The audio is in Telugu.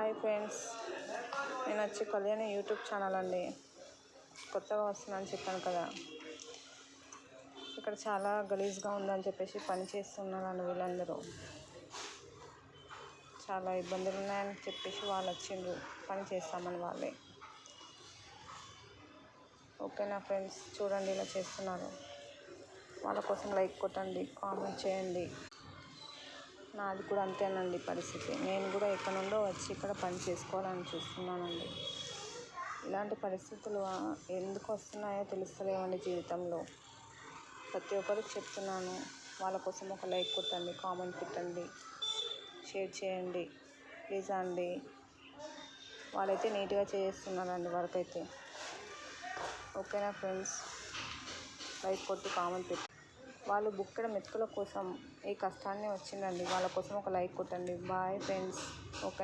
హాయ్ ఫ్రెండ్స్, నేను వచ్చి కళ్యాణి యూట్యూబ్ ఛానల్ అండి. కొత్తగా వస్తున్నాను చెప్పాను కదా. ఇక్కడ చాలా గలీజ్గా ఉందని చెప్పేసి పని చేస్తున్నారండి వీళ్ళందరూ. చాలా ఇబ్బందులు ఉన్నాయని చెప్పేసి వాళ్ళు వచ్చిండ్రు పని చేస్తామని వాళ్ళే. ఓకేనా ఫ్రెండ్స్, చూడండి ఇలా చేస్తున్నారు. వాళ్ళ కోసం లైక్ కొట్టండి, కామెంట్ చేయండి. నాది కూడా అంతేనండి పరిస్థితి. నేను కూడా ఎక్కడ నుండో వచ్చి ఇక్కడ పని చేసుకోవాలని చూస్తున్నానండి. ఇలాంటి పరిస్థితులు ఎందుకు వస్తున్నాయో తెలుస్తలేవండి జీవితంలో. ప్రతి ఒక్కరికి చెప్తున్నాను, వాళ్ళ కోసం ఒక లైక్ కొట్టండి, కామెంట్ పెట్టండి, షేర్ చేయండి ప్లీజ్ అండి. వాళ్ళైతే నీట్గా చేస్తున్నారండి వర్క్ అయితే. ఓకేనా ఫ్రెండ్స్, లైక్ కొట్టి కామెంట్ పెట్టి వాళ్ళు బుక్కెడ మెతుకుల కోసం ఈ కష్టాన్ని వచ్చిందండి. వాళ్ళ కోసం ఒక లైక్ కొట్టండి. Bye friends. ఓకే.